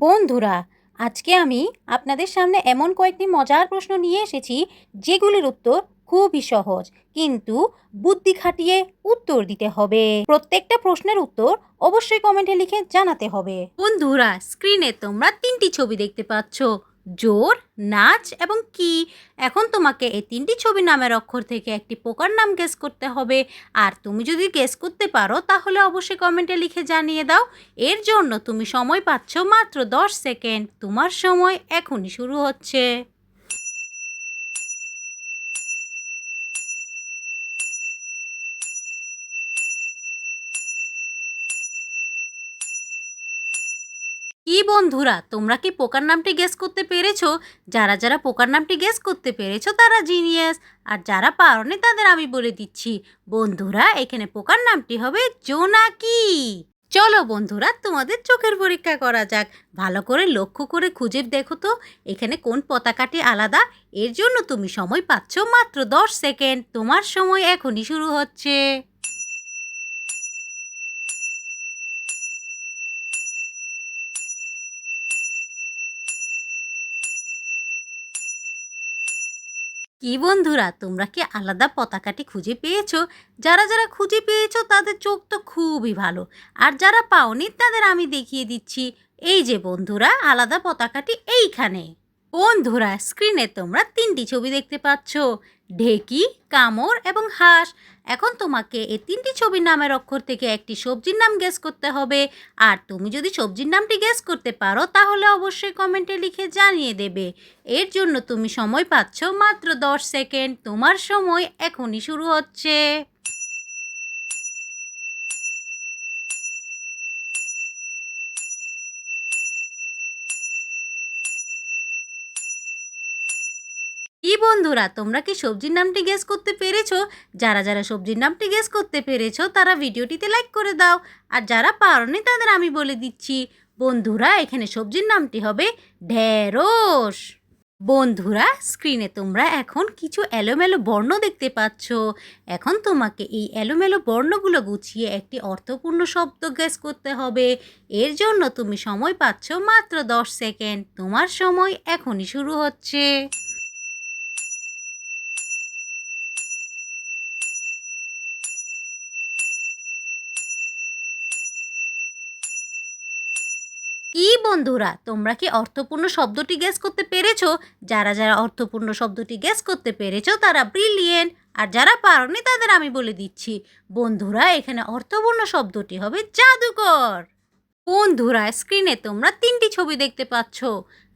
বন্ধুরা, আজকে আমি আপনাদের সামনে এমন কয়েকটি মজার প্রশ্ন নিয়ে এসেছি যেগুলির উত্তর খুবই সহজ, কিন্তু বুদ্ধি খাটিয়ে উত্তর দিতে হবে। প্রত্যেকটা প্রশ্নের উত্তর অবশ্যই কমেন্টে লিখে জানাতে হবে। বন্ধুরা, স্ক্রিনে তোমরা তিনটি ছবি দেখতে পাচ্ছ, জোর, নাচ এবং কি। এখন তোমাকে এই তিনটি ছবির নামের অক্ষর থেকে একটি পোকার নাম গেস করতে হবে। আর তুমি যদি গেস করতে পারো তাহলে অবশ্যই কমেন্টে লিখে জানিয়ে দাও। এর জন্য তুমি সময় পাচ্ছ মাত্র 10 সেকেন্ড। তোমার সময় এখনই শুরু হচ্ছে। কি বন্ধুরা, তোমরা কি পোকার নামটি গেস করতে পেরেছো? যারা যারা পোকার নামটি গেস করতে পেরেছো তারা জিনিয়াস। আর যারা পারোনি তাদের আমি বলে দিচ্ছি, বন্ধুরা এখানে পোকার নামটি হবে জোনাকি। চলো বন্ধুরা, তোমাদের চোখের পরীক্ষা করা যাক। ভালো করে লক্ষ্য করে খুঁজে দেখো তো এখানে কোন পতাকাটি আলাদা। এর জন্য তুমি সময় পাচ্ছ মাত্র 10 সেকেন্ড। তোমার সময় এখনই শুরু হচ্ছে। কি বন্ধুরা, তোমরা কি আলাদা পতাকাটি খুঁজে পেয়েছো? যারা যারা খুঁজে পেয়েছো তাদের চোখ তো খুবই ভালো। আর যারা পাওনি তাদের আমি দেখিয়ে দিচ্ছি। এই যে বন্ধুরা, আলাদা পতাকাটি এইখানে। বন্ধুরা, স্ক্রিনে তোমরা তিনটি ছবি দেখতে পাচ্ছ, ঢেকি, কামড় এবং হাঁস। এখন তোমাকে এই তিনটি ছবির নামের অক্ষর থেকে একটি সবজির নাম গেস করতে হবে। আর তুমি যদি সবজির নামটি গেস করতে পারো তাহলে অবশ্যই কমেন্টে লিখে জানিয়ে দেবে। এর জন্য তুমি সময় পাচ্ছ মাত্র 10 সেকেন্ড। তোমার সময় এখনই শুরু হচ্ছে। কি বন্ধুরা, তোমরা কি সবজির নামটি গেস করতে পেরেছো? যারা যারা সবজির নামটি গেস করতে পেরেছো তারা ভিডিওটিতে লাইক করে দাও। আর যারা পারোনি তাদের আমি বলে দিচ্ছি, বন্ধুরা এখানে সবজির নামটি হবে ঢেঁড়স। বন্ধুরা, স্ক্রিনে তোমরা এখন কিছু এলোমেলো বর্ণ দেখতে পাচ্ছ। এখন তোমাকে এই এলোমেলো বর্ণগুলো গুছিয়ে একটি অর্থপূর্ণ শব্দ গেস করতে হবে। এর জন্য তুমি সময় পাচ্ছ মাত্র 10 সেকেন্ড। তোমার সময় এখনই শুরু হচ্ছে। কি বন্ধুরা, তোমরা কি অর্থপূর্ণ শব্দটি গেস করতে পেরেছো? যারা যারা অর্থপূর্ণ শব্দটি গেস করতে পেরেছো তারা ব্রিলিয়েন্ট। আর যারা পারোনি তাদের আমি বলে দিচ্ছি, বন্ধুরা এখানে অর্থপূর্ণ শব্দটি হবে জাদুকর। বন্ধুরা, স্ক্রিনে তোমরা তিনটি ছবি দেখতে পাচ্ছ,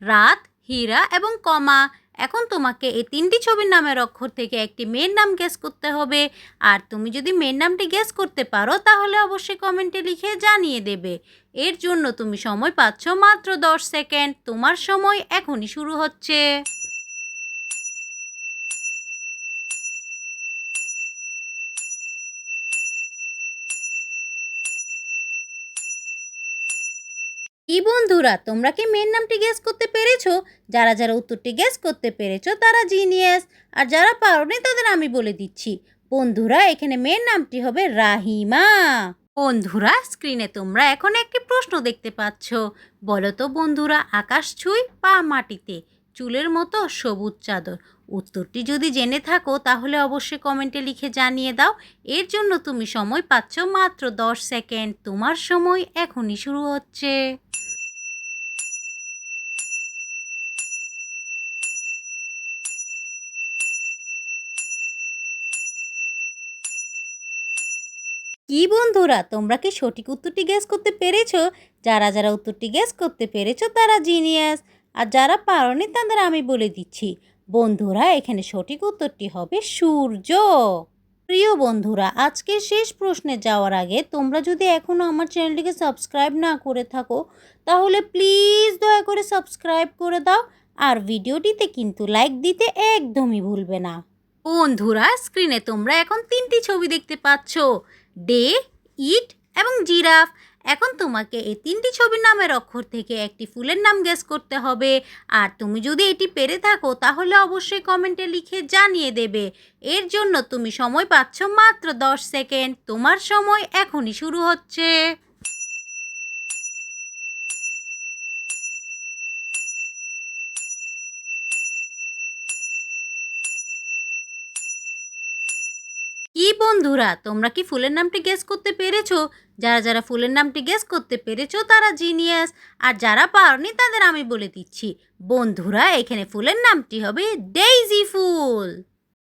রাত, হীরা এবং কমা। এখন তোমাকে এই তিনটি ছবির নামের অক্ষর থেকে একটি মেয়ের নাম গেস করতে হবে। আর তুমি যদি মেয়ের নামটি গেস করতে পারো তাহলে অবশ্যই কমেন্টে লিখে জানিয়ে দেবে। এর জন্য তুমি সময় পাচ্ছ মাত্র 10 সেকেন্ড। তোমার সময় এখনই শুরু হচ্ছে। কি বন্ধুরা, তোমরা কি মেয়ের নামটি গেস করতে পেরেছো? যারা যারা উত্তরটি গেস করতে পেরেছো তারা জিনিয়াস। আর যারা পারোনি তাদের আমি বলে দিচ্ছি, বন্ধুরা এখানে মেয়ের নামটি হবে রাহিমা। বন্ধুরা, স্ক্রিনে তোমরা এখন একটি প্রশ্ন দেখতে পাচ্ছ। বলো তো বন্ধুরা, আকাশ ছুঁই পা মাটিতে, চুলের মতো সবুজ চাদর। উত্তরটি যদি জেনে থাকো তাহলে অবশ্যই কমেন্টে লিখে জানিয়ে দাও। এর জন্য তুমি সময় পাচ্ছ মাত্র 10 সেকেন্ড। তোমার সময় এখনই শুরু হচ্ছে। কি বন্ধুরা, তোমরা কি সঠিক উত্তরটি গেস করতে পেরেছো? যারা যারা উত্তরটি গেস করতে পেরেছো তারা জিনিয়াস। আর যারা পারোনি তাদের আমি বলে দিচ্ছি, বন্ধুরা এখানে সঠিক উত্তরটি হবে সূর্য। প্রিয় বন্ধুরা, আজকের শেষ প্রশ্নে যাওয়ার আগে তোমরা যদি এখনও আমার চ্যানেলটিকে সাবস্ক্রাইব না করে থাকো তাহলে প্লিজ দয়া করে সাবস্ক্রাইব করে দাও। আর ভিডিওটিতে কিন্তু লাইক দিতে একদমই ভুলবে না। বন্ধুরা, স্ক্রিনে তোমরা এখন তিনটি ছবি দেখতে পাচ্ছ, ডে, ইট এবং জিরাফ। এখন তোমাকে এই তিনটি ছবির নামের অক্ষর থেকে একটি ফুলের নাম গেস করতে হবে। আর তুমি যদি এটি পেরে থাকো তাহলে অবশ্যই কমেন্টে লিখে জানিয়ে দেবে। এর জন্য তুমি সময় পাচ্ছ মাত্র 10 সেকেন্ড। তোমার সময় এখনই শুরু হচ্ছে। কি বন্ধুরা, তোমরা কি ফুলের নামটি গেস করতে পেরেছো? যারা যারা ফুলের নামটি গেস করতে পেরেছো তারা জিনিয়াস। আর যারা পারোনি তাদের আমি বলে দিচ্ছি। বন্ধুরা, এখানে ফুলের নামটি হবে ডেইজি ফুল।